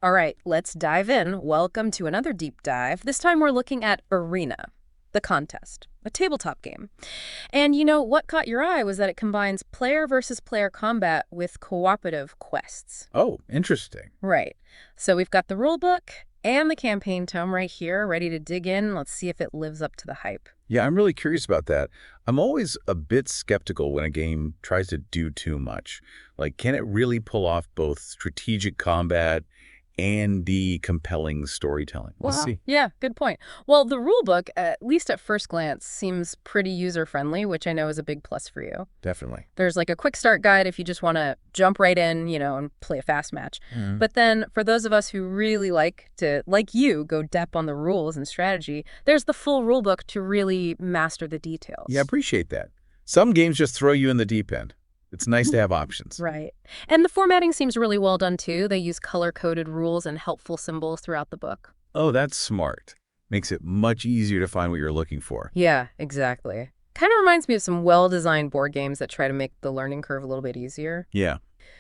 All right, let's dive in. Welcome to another deep dive. This time we're looking at Arena, the contest, a tabletop game. And what caught your eye was that it combines player versus player combat with cooperative quests. Oh, interesting. Right. So we've got the rule book and the campaign tome right here, ready to dig in. Let's see if it lives up to the hype. Yeah, I'm really curious about that. I'm always a bit skeptical when a game tries to do too much. Like, can it really pull off both strategic combat and the compelling storytelling? We'll see. Yeah, good point. Well, the rule book, at least at first glance, seems pretty user-friendly, which I know is a big plus for you. Definitely. There's like a quick start guide if you just want to jump right in, and play a fast match. Mm. But then for those of us who really like to, like you, go depth on the rules and strategy, there's the full rule book to really master the details. Yeah, I appreciate that. Some games just throw you in the deep end. It's nice to have options. Right. And the formatting seems really well done, too. They use color-coded rules and helpful symbols throughout the book. Oh, that's smart. Makes it much easier to find what you're looking for. Yeah, exactly. Kind of reminds me of some well-designed board games that try to make the learning curve a little bit easier. Yeah.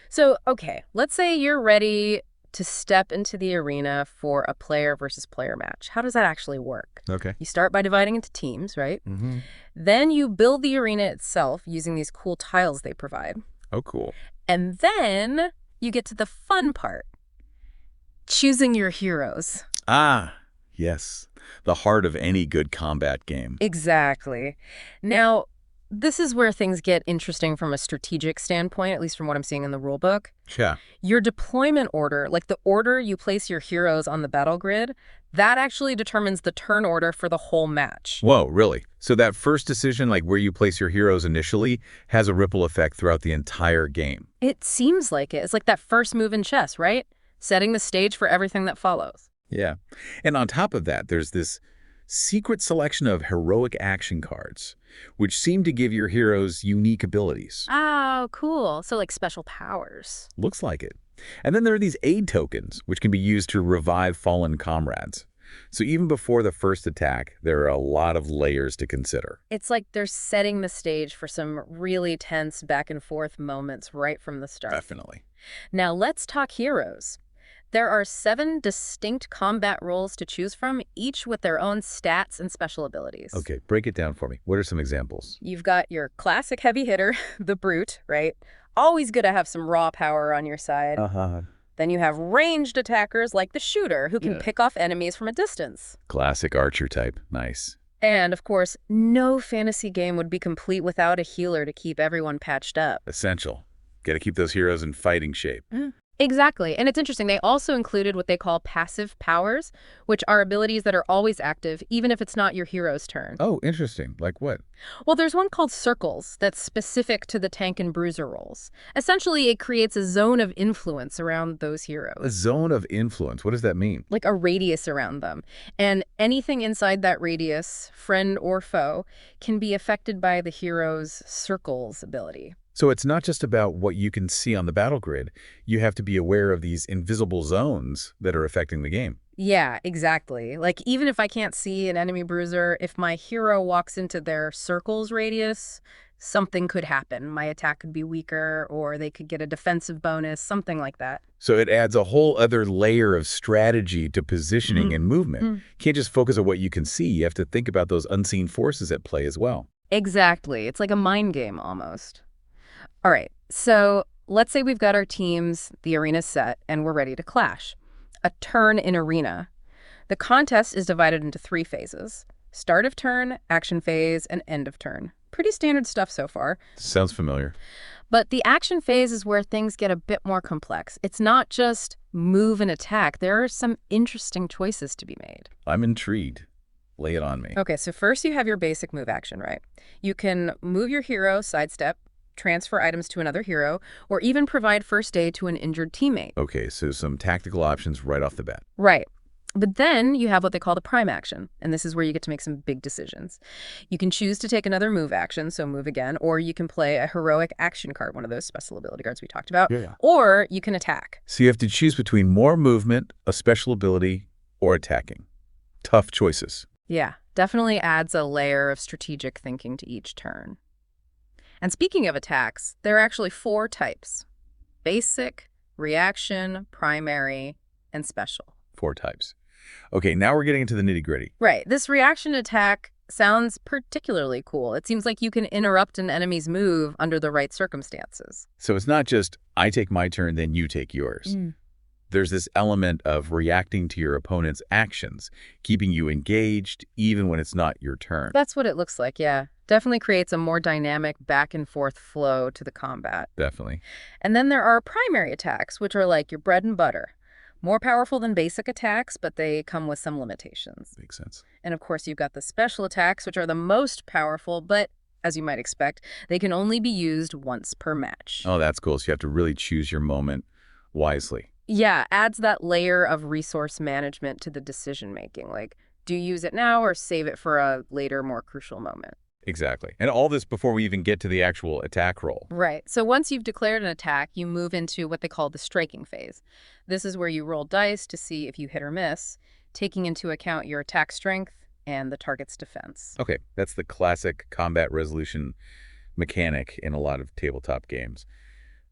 So, okay, let's say you're ready to step into the arena for a player versus player match. How does that actually work? Okay. You start by dividing into teams, right? Mm-hmm. Then you build the arena itself using these cool tiles they provide. Oh, cool. And then you get to the fun part, choosing your heroes. Ah, yes. The heart of any good combat game. Exactly. Now, this is where things get interesting from a strategic standpoint, at least from what I'm seeing in the rulebook. Yeah. Your deployment order, like the order you place your heroes on the battle grid, that actually determines the turn order for the whole match. Whoa, really? So that first decision, like where you place your heroes initially, has a ripple effect throughout the entire game. It seems like it. It's like that first move in chess, right? Setting the stage for everything that follows. Yeah. And on top of that, there's this secret selection of heroic action cards, which seem to give your heroes unique abilities. Oh, cool. So like special powers. Looks like it. And then there are these aid tokens, which can be used to revive fallen comrades. So even before the first attack, there are a lot of layers to consider. It's like they're setting the stage for some really tense back and forth moments right from the start. Definitely. Now let's talk heroes. There are 7 distinct combat roles to choose from, each with their own stats and special abilities. Okay, break it down for me. What are some examples? You've got your classic heavy hitter, the brute, right? Always good to have some raw power on your side. Uh-huh. Then you have ranged attackers like the shooter, who can pick off enemies from a distance. Classic archer type. Nice. And, of course, no fantasy game would be complete without a healer to keep everyone patched up. Essential. Got to keep those heroes in fighting shape. Exactly. And it's interesting. They also included what they call passive powers, which are abilities that are always active, even if it's not your hero's turn. Oh, interesting. Like what? Well, there's one called Circles that's specific to the tank and bruiser roles. Essentially, it creates a zone of influence around those heroes. A zone of influence. What does that mean? Like a radius around them. And anything inside that radius, friend or foe, can be affected by the hero's Circles ability. So it's not just about what you can see on the battle grid. You have to be aware of these invisible zones that are affecting the game. Yeah, exactly. Like, even if I can't see an enemy bruiser, if my hero walks into their Circles radius, something could happen. My attack could be weaker, or they could get a defensive bonus, something like that. So it adds a whole other layer of strategy to positioning and movement. You can't just focus on what you can see. You have to think about those unseen forces at play as well. Exactly. It's like a mind game almost. All right, so let's say we've got our teams, the arena's set, and we're ready to clash. A turn in arena. The contest is divided into 3 phases: start of turn, action phase, and end of turn. Pretty standard stuff so far. Sounds familiar. But the action phase is where things get a bit more complex. It's not just move and attack. There are some interesting choices to be made. I'm intrigued. Lay it on me. Okay, so first you have your basic move action, right? You can move your hero, sidestep, transfer items to another hero, or even provide first aid to an injured teammate. Okay, so some tactical options right off the bat. Right. But then you have what they call the prime action, and this is where you get to make some big decisions. You can choose to take another move action, so move again, or you can play a heroic action card, one of those special ability cards we talked about, or you can attack. So you have to choose between more movement, a special ability, or attacking. Tough choices. Yeah, definitely adds a layer of strategic thinking to each turn. And speaking of attacks, there are actually 4 types: basic, reaction, primary, and special. 4 types. Okay, now we're getting into the nitty-gritty. Right. This reaction attack sounds particularly cool. It seems like you can interrupt an enemy's move under the right circumstances. So it's not just, I take my turn, then you take yours. There's this element of reacting to your opponent's actions, keeping you engaged even when it's not your turn. That's what it looks like, yeah. Definitely creates a more dynamic back and forth flow to the combat. Definitely. And then there are primary attacks, which are like your bread and butter. More powerful than basic attacks, but they come with some limitations. Makes sense. And of course, you've got the special attacks, which are the most powerful, but as you might expect, they can only be used once per match. Oh, that's cool. So you have to really choose your moment wisely. Yeah, adds that layer of resource management to the decision-making. Like, do you use it now or save it for a later, more crucial moment? Exactly. And all this before we even get to the actual attack roll. Right. So once you've declared an attack, you move into what they call the striking phase. This is where you roll dice to see if you hit or miss, taking into account your attack strength and the target's defense. Okay, that's the classic combat resolution mechanic in a lot of tabletop games.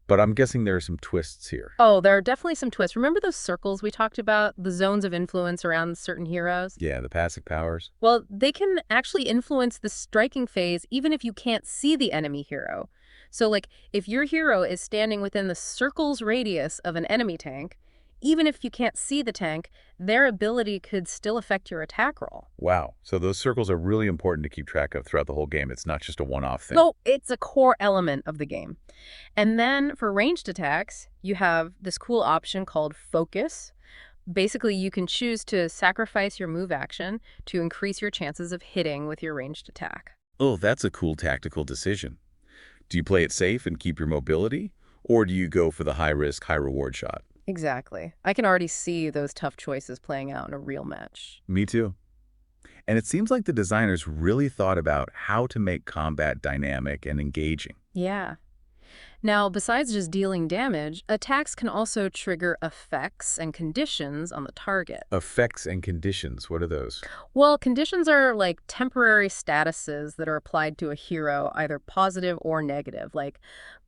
But I'm guessing there are some twists here. Oh, there are definitely some twists. Remember those circles we talked about, the zones of influence around certain heroes? Yeah, the passive powers. Well, they can actually influence the striking phase even if you can't see the enemy hero. So, like, if your hero is standing within the circle's radius of an enemy tank, even if you can't see the tank, their ability could still affect your attack roll. Wow. So those circles are really important to keep track of throughout the whole game. It's not just a one-off thing. No, it's a core element of the game. And then for ranged attacks, you have this cool option called Focus. Basically, you can choose to sacrifice your move action to increase your chances of hitting with your ranged attack. Oh, that's a cool tactical decision. Do you play it safe and keep your mobility? Or do you go for the high-risk, high-reward shot? Exactly. I can already see those tough choices playing out in a real match. Me too. And it seems like the designers really thought about how to make combat dynamic and engaging. Yeah. Now, besides just dealing damage, attacks can also trigger effects and conditions on the target. Effects and conditions, what are those? Well, conditions are like temporary statuses that are applied to a hero, either positive or negative, like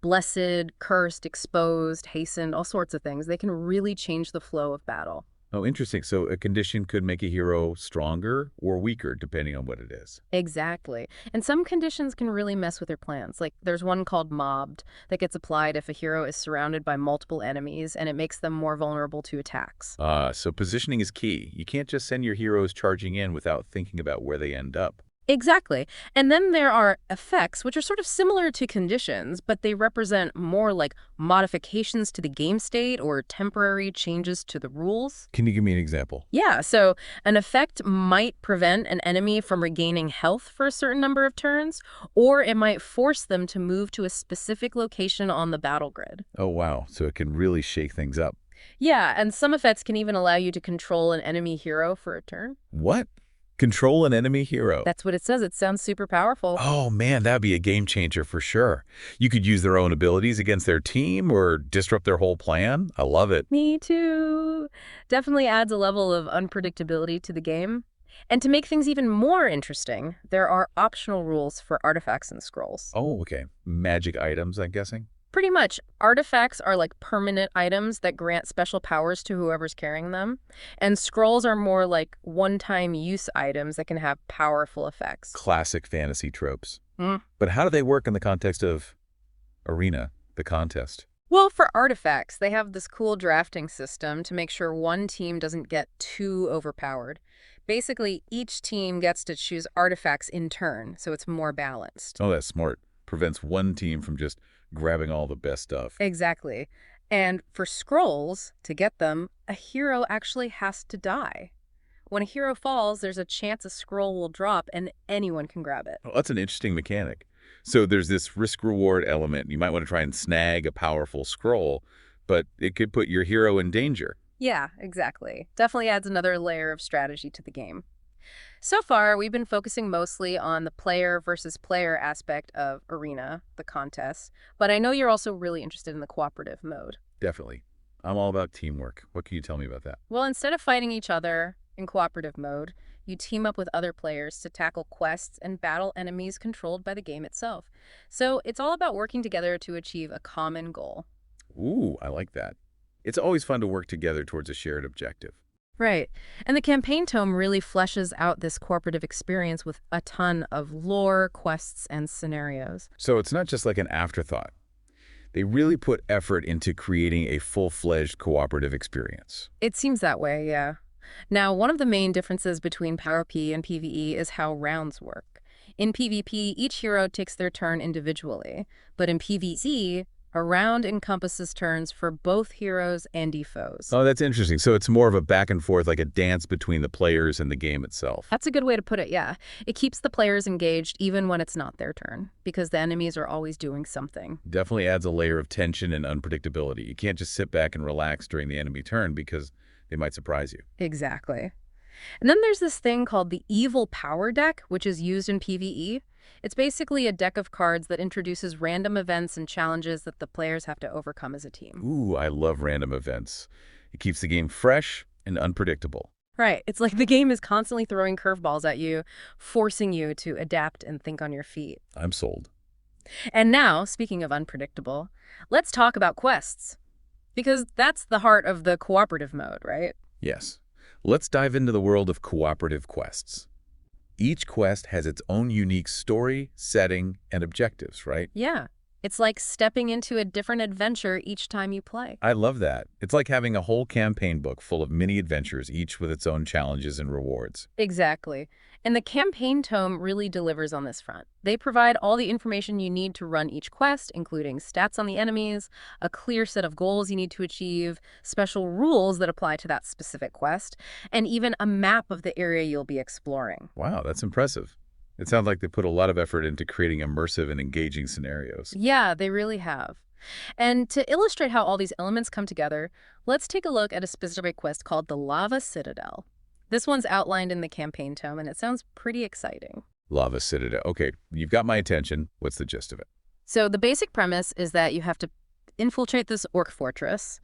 blessed, cursed, exposed, hastened, all sorts of things. They can really change the flow of battle. Oh, interesting. So a condition could make a hero stronger or weaker, depending on what it is. Exactly. And some conditions can really mess with your plans. Like there's one called mobbed that gets applied if a hero is surrounded by multiple enemies, and it makes them more vulnerable to attacks. So positioning is key. You can't just send your heroes charging in without thinking about where they end up. Exactly. And then there are effects, which are sort of similar to conditions, but they represent more like modifications to the game state or temporary changes to the rules. Can you give me an example? Yeah, so an effect might prevent an enemy from regaining health for a certain number of turns, or it might force them to move to a specific location on the battle grid. Oh, wow. So it can really shake things up. Yeah, and some effects can even allow you to control an enemy hero for a turn. What? Control an enemy hero? That's what it says. It sounds super powerful. Oh, man, that'd be a game changer for sure. You could use their own abilities against their team or disrupt their whole plan. I love it. Me too. Definitely adds a level of unpredictability to the game. And to make things even more interesting, there are optional rules for artifacts and scrolls. Oh, okay. Magic items, I'm guessing? Pretty much, artifacts are like permanent items that grant special powers to whoever's carrying them. And scrolls are more like one-time use items that can have powerful effects. Classic fantasy tropes. Mm. But how do they work in the context of Arena, the contest? Well, for artifacts, they have this cool drafting system to make sure one team doesn't get too overpowered. Basically, each team gets to choose artifacts in turn, so it's more balanced. Oh, that's smart. Prevents one team from just grabbing all the best stuff. Exactly. And for scrolls, to get them, a hero actually has to die. When a hero falls, there's a chance a scroll will drop and anyone can grab it. Oh, that's an interesting mechanic. So there's this risk-reward element. You might want to try and snag a powerful scroll, but it could put your hero in danger. Yeah, exactly. Definitely adds another layer of strategy to the game. So far, we've been focusing mostly on the player versus player aspect of Arena, the contest, but I know you're also really interested in the cooperative mode. Definitely. I'm all about teamwork. What can you tell me about that? Well, instead of fighting each other in cooperative mode, you team up with other players to tackle quests and battle enemies controlled by the game itself. So it's all about working together to achieve a common goal. Ooh, I like that. It's always fun to work together towards a shared objective. Right. And the campaign tome really fleshes out this cooperative experience with a ton of lore, quests, and scenarios. So it's not just like an afterthought. They really put effort into creating a full-fledged cooperative experience. It seems that way, yeah. Now, one of the main differences between PvP and PvE is how rounds work. In PvP, each hero takes their turn individually, but in PvE, a round encompasses turns for both heroes and foes. Oh, that's interesting. So it's more of a back and forth, like a dance between the players and the game itself. That's a good way to put it, yeah. It keeps the players engaged even when it's not their turn, because the enemies are always doing something. Definitely adds a layer of tension and unpredictability. You can't just sit back and relax during the enemy turn because they might surprise you. Exactly. And then there's this thing called the Evil Power Deck, which is used in PvE. It's basically a deck of cards that introduces random events and challenges that the players have to overcome as a team. Ooh, I love random events. It keeps the game fresh and unpredictable. Right. It's like the game is constantly throwing curveballs at you, forcing you to adapt and think on your feet. I'm sold. And now, speaking of unpredictable, let's talk about quests. Because that's the heart of the cooperative mode, right? Yes. Let's dive into the world of cooperative quests. Each quest has its own unique story, setting, and objectives, right? Yeah. It's like stepping into a different adventure each time you play. I love that. It's like having a whole campaign book full of mini adventures, each with its own challenges and rewards. Exactly. And the campaign tome really delivers on this front. They provide all the information you need to run each quest, including stats on the enemies, a clear set of goals you need to achieve, special rules that apply to that specific quest, and even a map of the area you'll be exploring. Wow, that's impressive. It sounds like they put a lot of effort into creating immersive and engaging scenarios. Yeah, they really have. And to illustrate how all these elements come together, let's take a look at a specific quest called the Lava Citadel. This one's outlined in the campaign tome, and it sounds pretty exciting. Lava Citadel. Okay, you've got my attention. What's the gist of it? So the basic premise is that you have to infiltrate this orc fortress,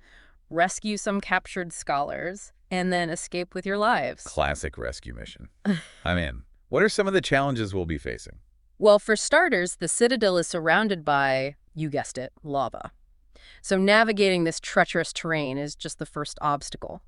rescue some captured scholars, and then escape with your lives. Classic rescue mission. I'm in. What are some of the challenges we'll be facing? Well, for starters, the Citadel is surrounded by, you guessed it, lava. So navigating this treacherous terrain is just the first obstacle.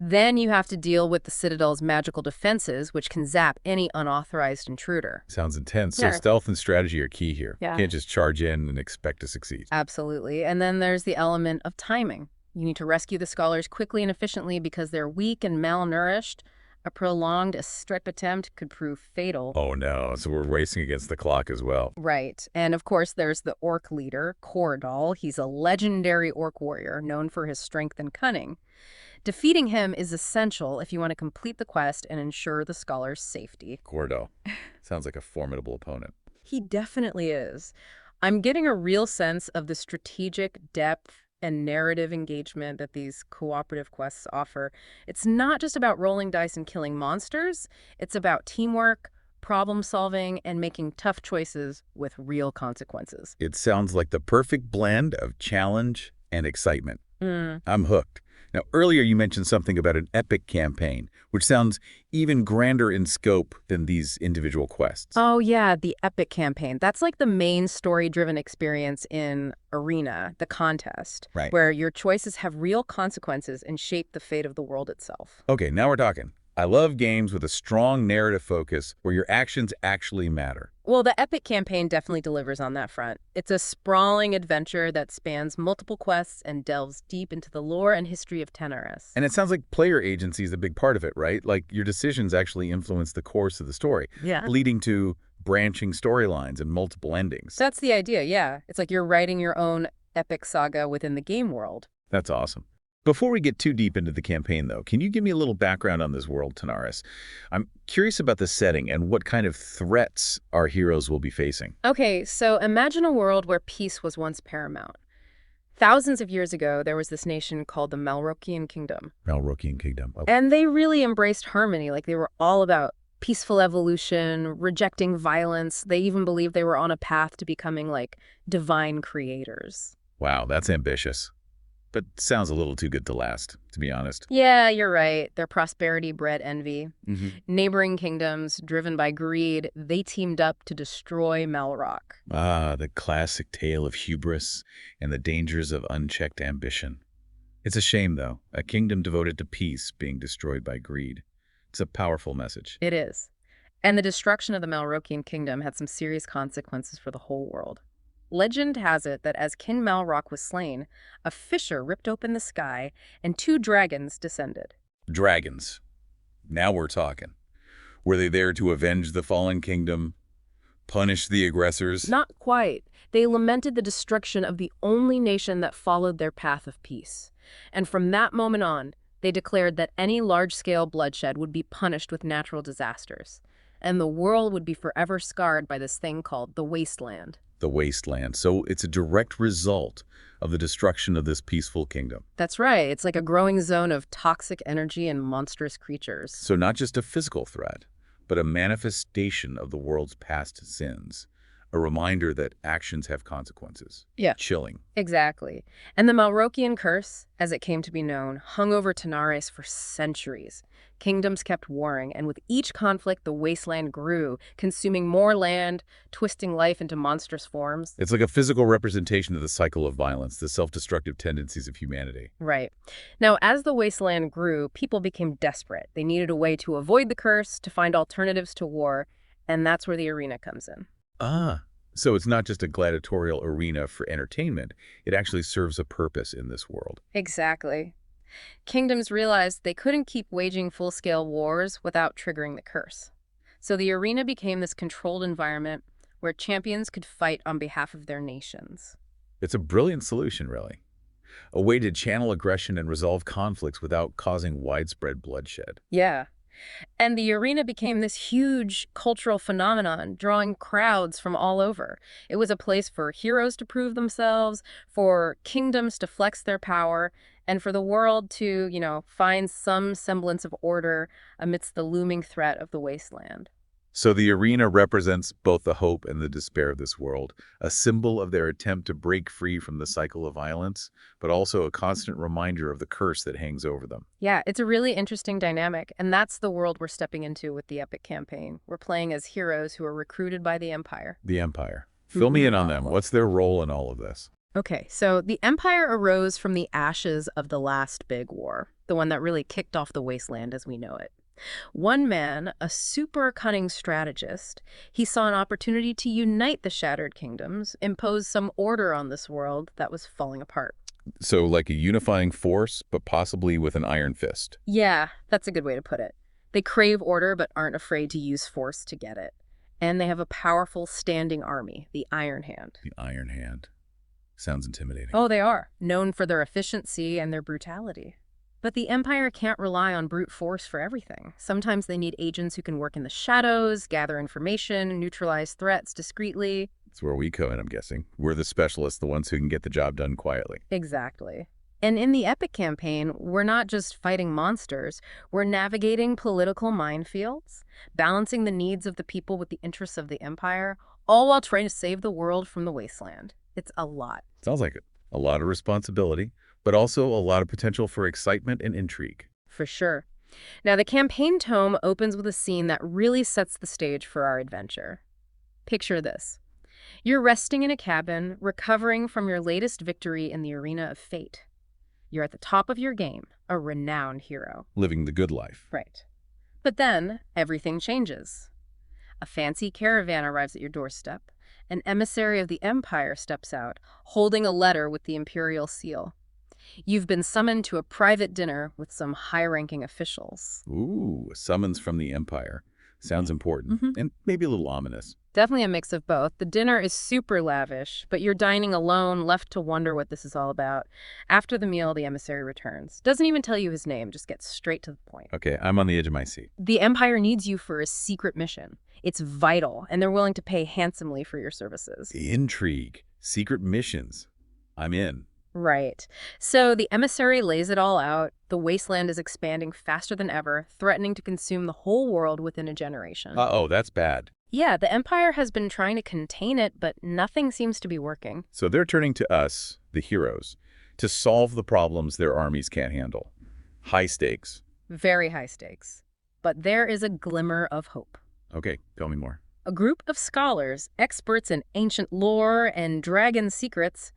Then you have to deal with the Citadel's magical defenses, which can zap any unauthorized intruder. Sounds intense. Yeah. So stealth and strategy are key here. Yeah. You can't just charge in and expect to succeed. Absolutely. And then there's the element of timing. You need to rescue the scholars quickly and efficiently because they're weak and malnourished. A prolonged escape attempt could prove fatal. Oh no, so we're racing against the clock as well. Right. And of course, there's the orc leader, Cordal. He's a legendary orc warrior known for his strength and cunning. Defeating him is essential if you want to complete the quest and ensure the scholar's safety. Gordo. Sounds like a formidable opponent. He definitely is. I'm getting a real sense of the strategic depth and narrative engagement that these cooperative quests offer. It's not just about rolling dice and killing monsters. It's about teamwork, problem solving, and making tough choices with real consequences. It sounds like the perfect blend of challenge and excitement. I'm hooked. Now, earlier you mentioned something about an epic campaign, which sounds even grander in scope than these individual quests. Oh, yeah, the epic campaign. That's like the main story-driven experience in Arena, the contest, Right. where your choices have real consequences and shape the fate of the world itself. Okay, now we're talking. I love games with a strong narrative focus where your actions actually matter. Well, the epic campaign definitely delivers on that front. It's a sprawling adventure that spans multiple quests and delves deep into the lore and history of Tenarus. And it sounds like player agency is a big part of it, right? Like your decisions actually influence the course of the story, Yeah. leading to branching storylines and multiple endings. That's the idea, yeah. It's like you're writing your own epic saga within the game world. That's awesome. Before we get too deep into the campaign, though, can you give me a little background on this world, Tenarus? I'm curious about the setting and what kind of threats our heroes will be facing. Okay, so imagine a world where peace was once paramount. Thousands of years ago, there was this nation called the Malrokian Kingdom. Malrokian Kingdom. Oh, And they really embraced harmony. Like, they were all about peaceful evolution, rejecting violence. They even believed they were on a path to becoming, like, divine creators. wow, that's ambitious. But sounds a little too good to last, to be honest. Yeah, you're right. Their prosperity bred envy. Mm-hmm. Neighboring kingdoms, driven by greed, they teamed up to destroy Malrock. Ah, the classic tale of hubris and the dangers of unchecked ambition. It's a shame, though, a kingdom devoted to peace being destroyed by greed. It's a powerful message. It is. And the destruction of the Malrokian kingdom had some serious consequences for the whole world. Legend has it that as King Malrock was slain, a fissure ripped open the sky and 2 dragons descended. Dragons. Now we're talking. Were they there to avenge the fallen kingdom? Punish the aggressors? Not quite. They lamented the destruction of the only nation that followed their path of peace. And from that moment on, they declared that any large-scale bloodshed would be punished with natural disasters. And the world would be forever scarred by this thing called the Wasteland. The wasteland. So it's a direct result of the destruction of this peaceful kingdom. That's right. It's like a growing zone of toxic energy and monstrous creatures. So not just a physical threat, but a manifestation of the world's past sins. A reminder that actions have consequences. Yeah. Chilling. Exactly. And the Malrokian curse, as it came to be known, hung over Tenarus for centuries. Kingdoms kept warring, and with each conflict, the wasteland grew, consuming more land, twisting life into monstrous forms. It's like a physical representation of the cycle of violence, the self-destructive tendencies of humanity. Right. Now, as the wasteland grew, people became desperate. They needed a way to avoid the curse, to find alternatives to war, and that's where the arena comes in. So it's not just a gladiatorial arena for entertainment. It actually serves a purpose in this world. Exactly. Kingdoms realized they couldn't keep waging full-scale wars without triggering the curse. So the arena became this controlled environment where champions could fight on behalf of their nations. It's a brilliant solution, really. A way to channel aggression and resolve conflicts without causing widespread bloodshed. Yeah. And the arena became this huge cultural phenomenon, drawing crowds from all over. It was a place for heroes to prove themselves, for kingdoms to flex their power, and for the world to, find some semblance of order amidst the looming threat of the wasteland. So the arena represents both the hope and the despair of this world, a symbol of their attempt to break free from the cycle of violence, but also a constant reminder of the curse that hangs over them. Yeah, it's a really interesting dynamic, and that's the world we're stepping into with the Epic campaign. We're playing as heroes who are recruited by the Empire. The Empire. Fill me in on them. What's their role in all of this? Okay, so the Empire arose from the ashes of the last big war, the one that really kicked off the wasteland as we know it. One man, a super cunning strategist, he saw an opportunity to unite the shattered kingdoms, impose some order on this world that was falling apart. So like a unifying force, but possibly with an iron fist. Yeah, that's a good way to put it. They crave order but aren't afraid to use force to get it. And they have a powerful standing army, the Iron Hand. The Iron Hand. Sounds intimidating. Oh, they are, known for their efficiency and their brutality. But the Empire can't rely on brute force for everything. Sometimes they need agents who can work in the shadows, gather information, neutralize threats discreetly. That's where we come in, I'm guessing. We're the specialists, the ones who can get the job done quietly. Exactly. And in the Epic campaign, we're not just fighting monsters, we're navigating political minefields, balancing the needs of the people with the interests of the Empire, all while trying to save the world from the wasteland. It's a lot. Sounds like it. A lot of responsibility, but also a lot of potential for excitement and intrigue. For sure. Now, the campaign tome opens with a scene that really sets the stage for our adventure. Picture this. You're resting in a cabin, recovering from your latest victory in the arena of fate. You're at the top of your game, a renowned hero. Living the good life. Right. But then, everything changes. A fancy caravan arrives at your doorstep. An emissary of the Empire steps out, holding a letter with the Imperial seal. You've been summoned to a private dinner with some high-ranking officials. Ooh, a summons from the Empire. Sounds important, and maybe a little ominous. Definitely a mix of both. The dinner is super lavish, but you're dining alone, left to wonder what this is all about. After the meal, the emissary returns. Doesn't even tell you his name, just gets straight to the point. Okay, I'm on the edge of my seat. The Empire needs you for a secret mission. It's vital, and they're willing to pay handsomely for your services. Intrigue. Secret missions. I'm in. Right. So the emissary lays it all out. The wasteland is expanding faster than ever, threatening to consume the whole world within a generation. Uh-oh, that's bad. Yeah, the Empire has been trying to contain it, but nothing seems to be working. So they're turning to us, the heroes, to solve the problems their armies can't handle. High stakes. Very high stakes. But there is a glimmer of hope. Okay, tell me more. A group of scholars, experts in ancient lore and dragon secrets,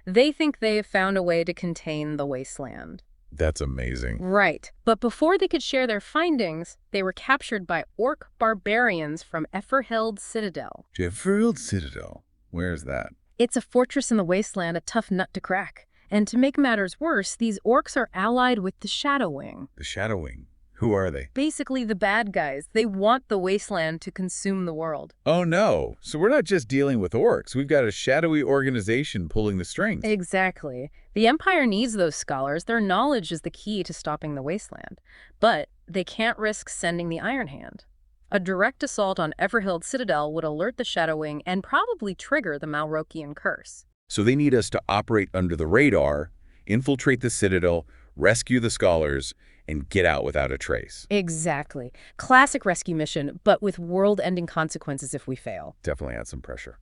They think they have found a way to contain the wasteland. That's amazing. Right. But before they could share their findings, they were captured by orc barbarians from Efferhild Citadel. Jefferfield Citadel. Where's that? It's a fortress in the wasteland, a tough nut to crack. And to make matters worse, these orcs are allied with the Shadow Wing. The Shadow Wing. Who are they? Basically the bad guys. They want the wasteland to consume the world. Oh no. So we're not just dealing with orcs. We've got a shadowy organization pulling the strings. Exactly. The Empire needs those scholars. Their knowledge is the key to stopping the wasteland. But they can't risk sending the Iron Hand. A direct assault on Everhild Citadel would alert the Shadow Wing and probably trigger the Malrokian curse. So they need us to operate under the radar, infiltrate the Citadel, rescue the scholars, and get out without a trace. Exactly. Classic rescue mission, but with world-ending consequences if we fail. Definitely add some pressure.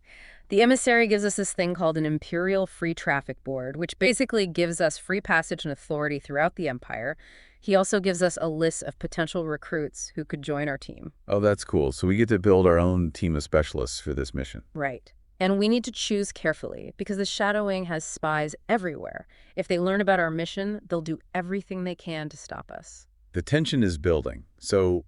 The emissary gives us this thing called an Imperial Free Traffic Board, which basically gives us free passage and authority throughout the Empire. He also gives us a list of potential recruits who could join our team. Oh, that's cool. So we get to build our own team of specialists for this mission. Right. And we need to choose carefully, because the Shadow Wing has spies everywhere. If they learn about our mission, they'll do everything they can to stop us. The tension is building. So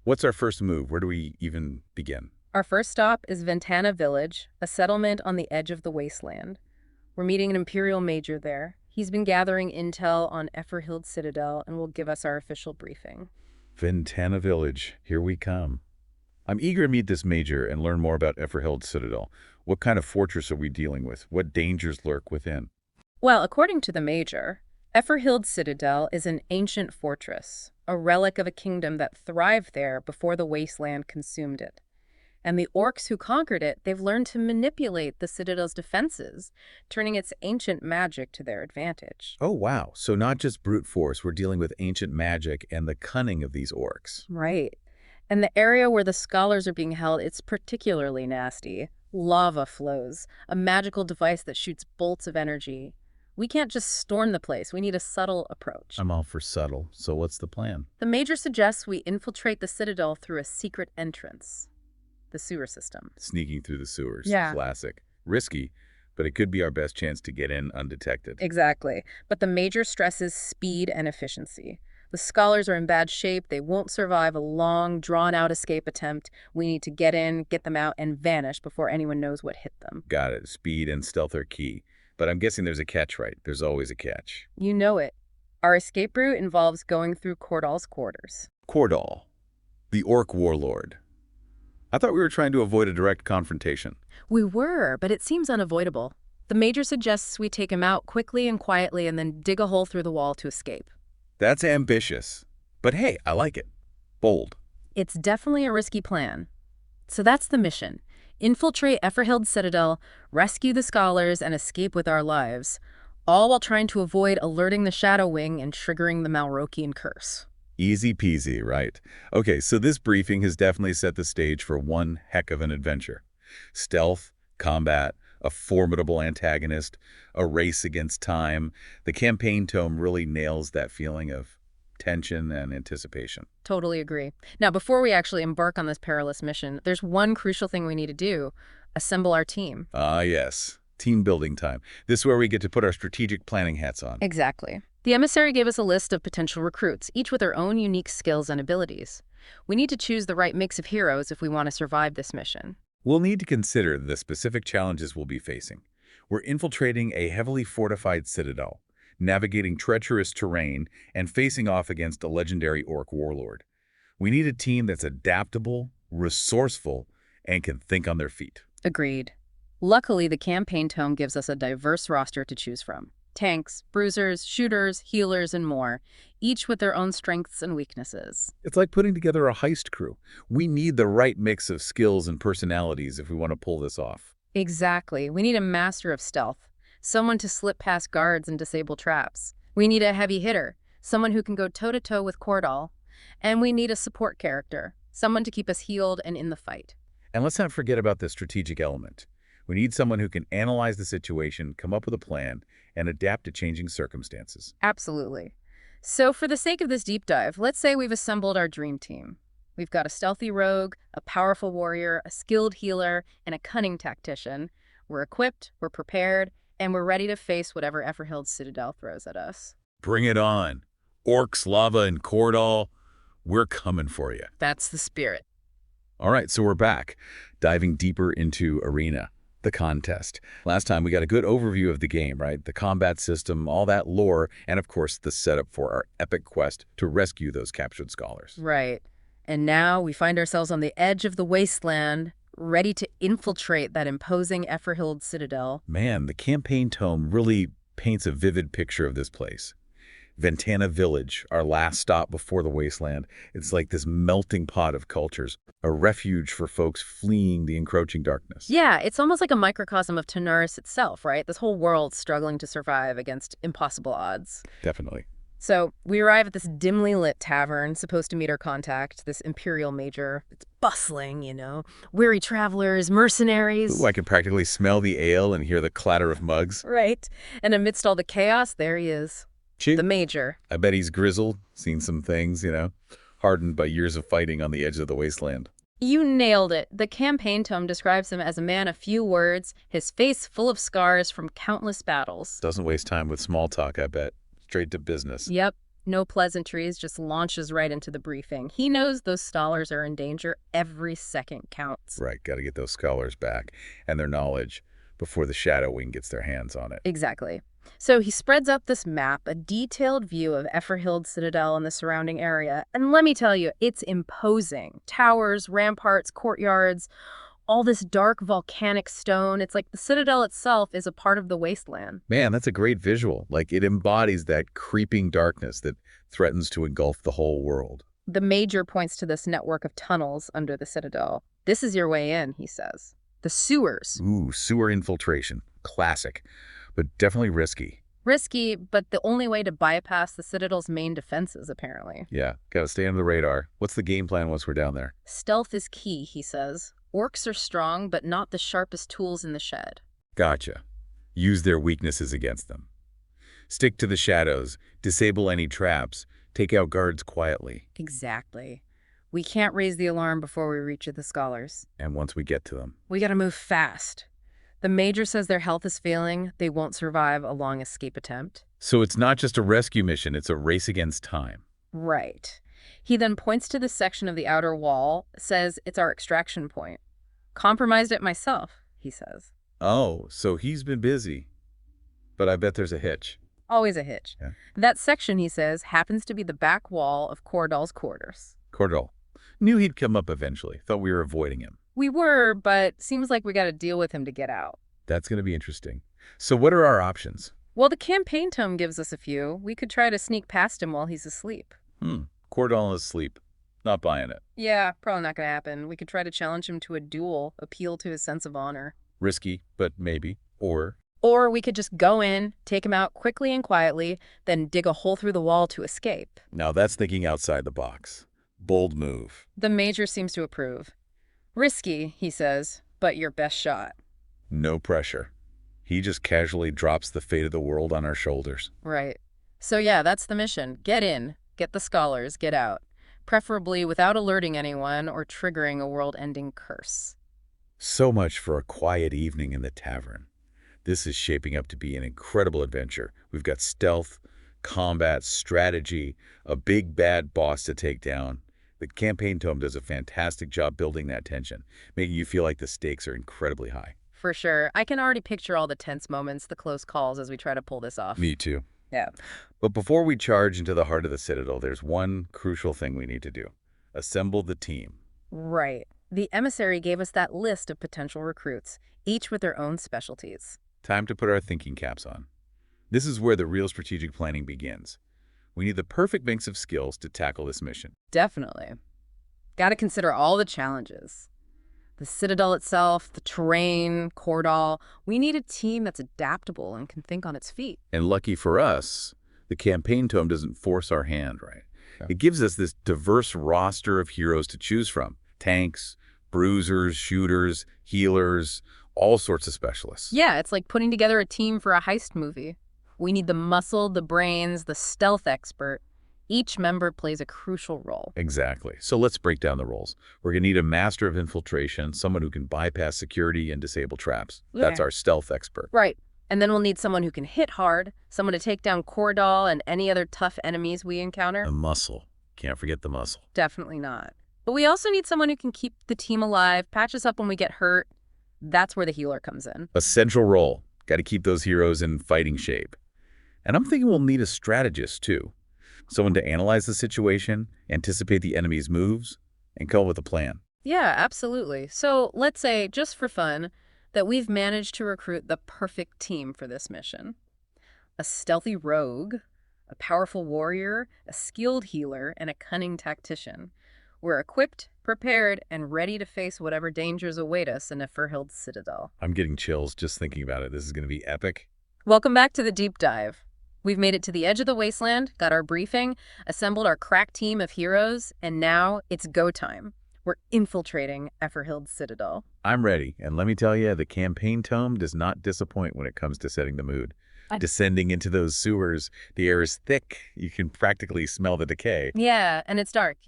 what's our first move? Where do we even begin? Our first stop is Ventana Village, a settlement on the edge of the wasteland. We're meeting an Imperial Major there. He's been gathering intel on Efferhild Citadel and will give us our official briefing. Ventana Village. Here we come. I'm eager to meet this Major and learn more about Efferhild Citadel. What kind of fortress are we dealing with? What dangers lurk within? Well, according to the Major, Efferhild Citadel is an ancient fortress, a relic of a kingdom that thrived there before the wasteland consumed it. And the orcs who conquered it, they've learned to manipulate the Citadel's defenses, turning its ancient magic to their advantage. Oh, wow. So not just brute force, we're dealing with ancient magic and the cunning of these orcs. Right. And the area where the scholars are being held, it's particularly nasty. Lava flows, a magical device that shoots bolts of energy. We can't just storm the place. We need a subtle approach. I'm all for subtle. So what's the plan? The Major suggests we infiltrate the Citadel through a secret entrance. The sewer system. Sneaking through the sewers. Yeah. Classic. Risky, but it could be our best chance to get in undetected. Exactly. But the Major stresses speed and efficiency. The scholars are in bad shape. They won't survive a long, drawn-out escape attempt. We need to get in, get them out, and vanish before anyone knows what hit them. Got it. Speed and stealth are key. But I'm guessing there's a catch, right? There's always a catch. You know it. Our escape route involves going through Cordal's quarters. Cordal, the orc warlord. I thought we were trying to avoid a direct confrontation. We were, but it seems unavoidable. The Major suggests we take him out quickly and quietly and then dig a hole through the wall to escape. That's ambitious. But hey, I like it. Bold. It's definitely a risky plan. So that's the mission. Infiltrate Efferhild Citadel, rescue the scholars, and escape with our lives, all while trying to avoid alerting the Shadow Wing and triggering the Malrokian curse. Easy peasy, right? Okay, so this briefing has definitely set the stage for one heck of an adventure. Stealth, combat, a formidable antagonist, a race against time. The campaign tome really nails that feeling of tension and anticipation. Totally agree. Now, before we actually embark on this perilous mission, there's one crucial thing we need to do: assemble our team. Ah, yes. Team building time. This is where we get to put our strategic planning hats on. Exactly. The emissary gave us a list of potential recruits, each with their own unique skills and abilities. We need to choose the right mix of heroes if we want to survive this mission. We'll need to consider the specific challenges we'll be facing. We're infiltrating a heavily fortified citadel, navigating treacherous terrain, and facing off against a legendary orc warlord. We need a team that's adaptable, resourceful, and can think on their feet. Agreed. Luckily, the campaign tome gives us a diverse roster to choose from. Tanks, bruisers, shooters, healers, and more, each with their own strengths and weaknesses. It's like putting together a heist crew. We need the right mix of skills and personalities if we want to pull this off. Exactly. We need a master of stealth, someone to slip past guards and disable traps. We need a heavy hitter, someone who can go toe-to-toe with Cordal. And we need a support character, someone to keep us healed and in the fight. And let's not forget about the strategic element. We need someone who can analyze the situation, come up with a plan, and adapt to changing circumstances. Absolutely. So for the sake of this deep dive, let's say we've assembled our dream team. We've got a stealthy rogue, a powerful warrior, a skilled healer, and a cunning tactician. We're equipped, we're prepared, And we're ready to face whatever Efferhild's Citadel throws at us. Bring it on. Orcs, lava, and Cordal, we're coming for you. That's the spirit. All right, so we're back, diving deeper into Arena, the contest. Last time we got a good overview of the game, right? The combat system, all that lore, and of course the setup for our epic quest to rescue those captured scholars. Right. And now we find ourselves on the edge of the wasteland, ready to infiltrate that imposing Efferhild Citadel. Man, the campaign tome really paints a vivid picture of this place. Ventana Village, our last stop before the wasteland. It's like this melting pot of cultures, a refuge for folks fleeing the encroaching darkness. Yeah, it's almost like a microcosm of Tenarus itself, right? This whole world struggling to survive against impossible odds. Definitely. So we arrive at this dimly lit tavern, supposed to meet our contact, this imperial major. It's bustling, weary travelers, mercenaries. Ooh, I can practically smell the ale and hear the clatter of mugs. Right. And amidst all the chaos, there he is. Ching. The major. I bet he's grizzled, seen some things, hardened by years of fighting on the edge of the wasteland. You nailed it. The campaign tome describes him as a man of few words, his face full of scars from countless battles. Doesn't waste time with small talk, I bet. Straight to business. Yep. No pleasantries, just launches right into the briefing. He knows those scholars are in danger. Every second counts. Right, got to get those scholars back and their knowledge before the Shadow Wing gets their hands on it. Exactly. So he spreads up this map, a detailed view of Efferhild Citadel and the surrounding area. And let me tell you, it's imposing. Towers, ramparts, courtyards, all this dark volcanic stone. It's like the Citadel itself is a part of the wasteland. Man, that's a great visual. Like, it embodies that creeping darkness that threatens to engulf the whole world. The major points to this network of tunnels under the Citadel. This is your way in, he says. The sewers. Ooh, sewer infiltration. Classic, but definitely risky. Risky, but the only way to bypass the Citadel's main defenses, apparently. Yeah, gotta stay under the radar. What's the game plan once we're down there? Stealth is key, he says. Orcs are strong, but not the sharpest tools in the shed. Gotcha. Use their weaknesses against them. Stick to the shadows, disable any traps, take out guards quietly. Exactly. We can't raise the alarm before we reach the scholars. And once we get to them. We gotta move fast. The major says their health is failing. They won't survive a long escape attempt. So it's not just a rescue mission, it's a race against time. Right. He then points to the section of the outer wall, says it's our extraction point. Compromised it myself, he says. Oh, so he's been busy. But I bet there's a hitch. Always a hitch. Yeah. That section, he says, happens to be the back wall of Cordal's quarters. Cordal. Knew he'd come up eventually. Thought we were avoiding him. We were, but seems like we got to deal with him to get out. That's going to be interesting. So what are our options? Well, the campaign tome gives us a few. We could try to sneak past him while he's asleep. Cordal is asleep. Not buying it. Yeah, probably not going to happen. We could try to challenge him to a duel, appeal to his sense of honor. Risky, but maybe. Or we could just go in, take him out quickly and quietly, then dig a hole through the wall to escape. now that's thinking outside the box. Bold move. The major seems to approve. Risky, he says, but your best shot. No pressure. He just casually drops the fate of the world on our shoulders. Right. So yeah, that's the mission. Get in, get the scholars, get out. Preferably without alerting anyone or triggering a world-ending curse. So much for a quiet evening in the tavern. This is shaping up to be an incredible adventure. We've got stealth, combat, strategy, a big bad boss to take down. The campaign tome does a fantastic job building that tension, making you feel like the stakes are incredibly high. For sure. I can already picture all the tense moments, the close calls as we try to pull this off. Me too. Yeah. But before we charge into the heart of the Citadel, there's one crucial thing we need to do. Assemble the team. Right. The emissary gave us that list of potential recruits, each with their own specialties. Time to put our thinking caps on. This is where the real strategic planning begins. We need the perfect mix of skills to tackle this mission. Definitely. Got to consider all the challenges. The Citadel itself, the terrain, Cordal. We need a team that's adaptable and can think on its feet. And lucky for us, the campaign tome doesn't force our hand, right? Yeah. It gives us this diverse roster of heroes to choose from. Tanks, bruisers, shooters, healers, all sorts of specialists. Yeah, it's like putting together a team for a heist movie. We need the muscle, the brains, the stealth expert. Each member plays a crucial role. Exactly. So let's break down the roles. We're going to need a master of infiltration, someone who can bypass security and disable traps. That's Yeah. our stealth expert. Right. And then we'll need someone who can hit hard, someone to take down Cordal and any other tough enemies we encounter. The muscle. Can't forget the muscle. Definitely not. But we also need someone who can keep the team alive, patch us up when we get hurt. That's where the healer comes in. A central role. Got to keep those heroes in fighting shape. And I'm thinking we'll need a strategist, too. Someone to analyze the situation, anticipate the enemy's moves, and come up with a plan. Yeah, absolutely. So let's say, just for fun, that we've managed to recruit the perfect team for this mission. A stealthy rogue, a powerful warrior, a skilled healer, and a cunning tactician. We're equipped, prepared, and ready to face whatever dangers await us in Neferhild's Citadel. I'm getting chills just thinking about it. This is going to be epic. Welcome back to the deep dive. We've made it to the edge of the wasteland, got our briefing, assembled our crack team of heroes, and now it's go time. We're infiltrating Neferhild's Citadel. I'm ready, and let me tell you, the campaign tome does not disappoint when it comes to setting the mood. Descending into those sewers, the air is thick. You can practically smell the decay. Yeah, and it's dark,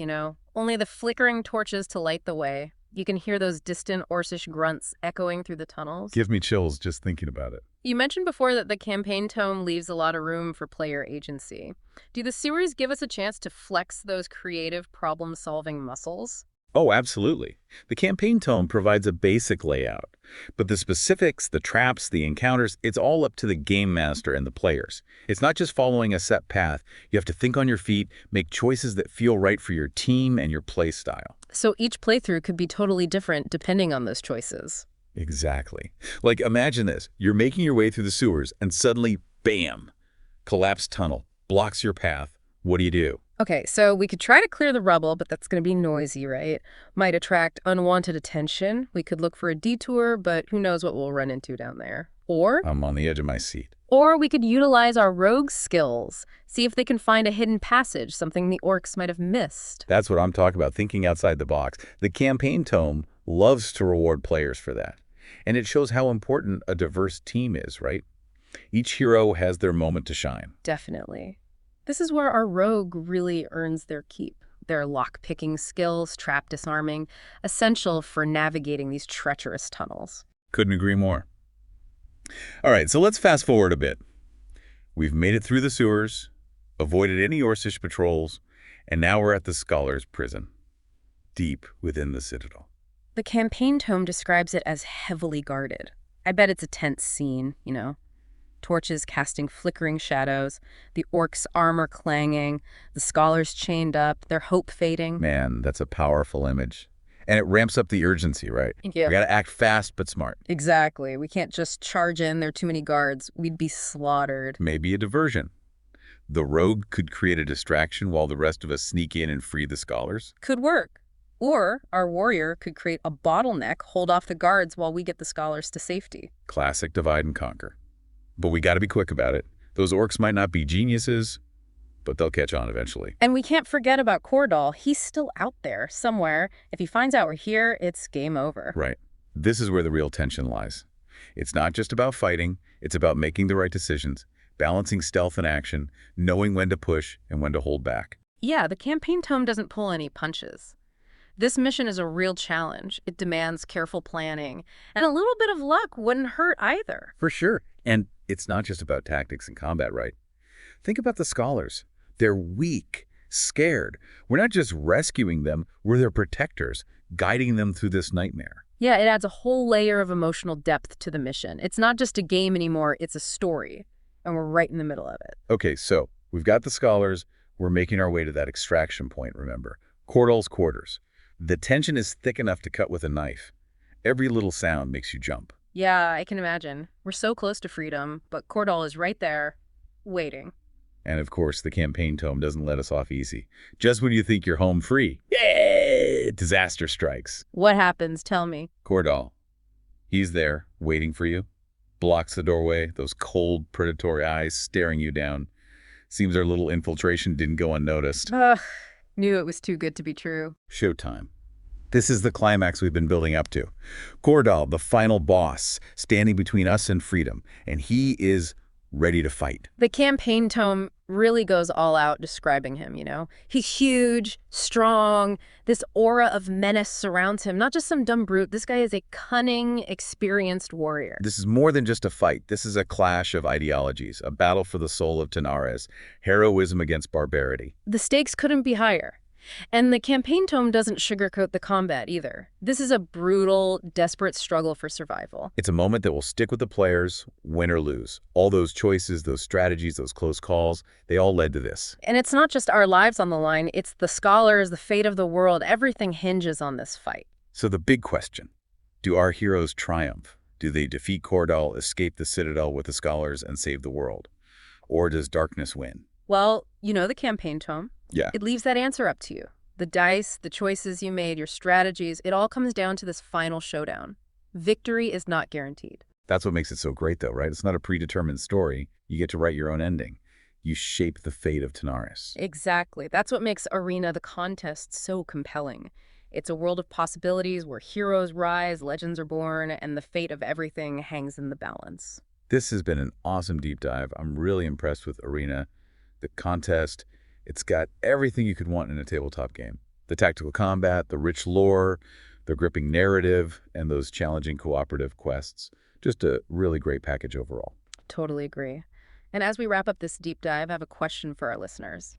Only the flickering torches to light the way. You can hear those distant Orcish grunts echoing through the tunnels. Gives me chills just thinking about it. You mentioned before that the campaign tome leaves a lot of room for player agency. Do the sewers give us a chance to flex those creative problem-solving muscles? Oh, absolutely. The campaign tome provides a basic layout, but the specifics, the traps, the encounters, it's all up to the game master and the players. It's not just following a set path. You have to think on your feet, make choices that feel right for your team and your play style. So each playthrough could be totally different depending on those choices. Exactly. Like, imagine this. You're making your way through the sewers and suddenly, bam, collapsed tunnel, blocks your path. What do you do? Okay, so we could try to clear the rubble, but that's going to be noisy, right? Might attract unwanted attention. We could look for a detour, but who knows what we'll run into down there. Or I'm on the edge of my seat. Or we could utilize our rogue skills, see if they can find a hidden passage, something the orcs might have missed. That's what I'm talking about, thinking outside the box. The campaign tome loves to reward players for that. And it shows how important a diverse team is, right? Each hero has their moment to shine. Definitely. This is where our rogue really earns their keep. Their lock-picking skills, trap disarming, essential for navigating these treacherous tunnels. Couldn't agree more. All right, so let's fast forward a bit. We've made it through the sewers, avoided any Orcish patrols, and now we're at the Scholar's prison, deep within the Citadel. The campaign tome describes it as heavily guarded. I bet it's a tense scene, Torches casting flickering shadows, the orcs' armor clanging, the scholars chained up, their hope fading. Man, that's a powerful image. And it ramps up the urgency, right? Yeah. We gotta act fast but smart. Exactly. We can't just charge in. There are too many guards. We'd be slaughtered. Maybe a diversion. The rogue could create a distraction while the rest of us sneak in and free the scholars. Could work. Or our warrior could create a bottleneck, hold off the guards while we get the scholars to safety. Classic divide and conquer. But we gotta be quick about it. Those orcs might not be geniuses, but they'll catch on eventually. And we can't forget about Cordal. He's still out there, somewhere. If he finds out we're here, it's game over. Right. This is where the real tension lies. It's not just about fighting, it's about making the right decisions, balancing stealth and action, knowing when to push and when to hold back. Yeah, the campaign tome doesn't pull any punches. This mission is a real challenge. It demands careful planning, and a little bit of luck wouldn't hurt either. For sure. And it's not just about tactics and combat, right? Think about the scholars. They're weak, scared. We're not just rescuing them, we're their protectors, guiding them through this nightmare. Yeah, it adds a whole layer of emotional depth to the mission. It's not just a game anymore, it's a story, and we're right in the middle of it. Okay, so we've got the scholars. We're making our way to that extraction point, remember. Cordal's quarters. The tension is thick enough to cut with a knife. Every little sound makes you jump. Yeah, I can imagine. We're so close to freedom, but Cordal is right there, waiting. And of course, the campaign tome doesn't let us off easy. Just when you think you're home free, yeah, disaster strikes. What happens? Tell me. Cordal. He's there, waiting for you. Blocks the doorway, those cold, predatory eyes staring you down. Seems our little infiltration didn't go unnoticed. Ugh, knew it was too good to be true. Showtime. This is the climax we've been building up to. Cordal, the final boss, standing between us and freedom, and he is ready to fight. The campaign tome really goes all out describing him, you know? He's huge, strong, this aura of menace surrounds him. Not just some dumb brute, this guy is a cunning, experienced warrior. This is more than just a fight. This is a clash of ideologies, a battle for the soul of Tenarus, heroism against barbarity. The stakes couldn't be higher. And the campaign tome doesn't sugarcoat the combat either. This is a brutal, desperate struggle for survival. It's a moment that will stick with the players, win or lose. All those choices, those strategies, those close calls, they all led to this. And it's not just our lives on the line, it's the scholars, the fate of the world. Everything hinges on this fight. So the big question, do our heroes triumph? Do they defeat Cordal, escape the Citadel with the scholars, and save the world? Or does darkness win? Well, you know the campaign tome. Yeah. It leaves that answer up to you. The dice, the choices you made, your strategies, it all comes down to this final showdown. Victory is not guaranteed. That's what makes it so great, though, right? It's not a predetermined story. You get to write your own ending. You shape the fate of Tenarus. Exactly. That's what makes Arena the contest so compelling. It's a world of possibilities where heroes rise, legends are born, and the fate of everything hangs in the balance. This has been an awesome deep dive. I'm really impressed with Arena, the contest. It's got everything you could want in a tabletop game. The tactical combat, the rich lore, the gripping narrative, and those challenging cooperative quests. Just a really great package overall. Totally agree. And as we wrap up this deep dive, I have a question for our listeners.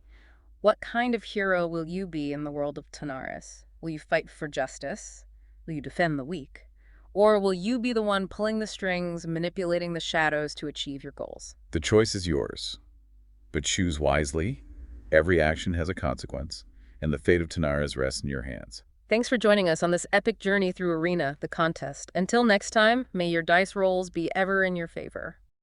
What kind of hero will you be in the world of Tenarus? Will you fight for justice? Will you defend the weak? Or will you be the one pulling the strings, manipulating the shadows to achieve your goals? The choice is yours, but choose wisely. Every action has a consequence, and the fate of Tenarus rests in your hands. Thanks for joining us on this epic journey through Arena, the contest. Until next time, may your dice rolls be ever in your favor.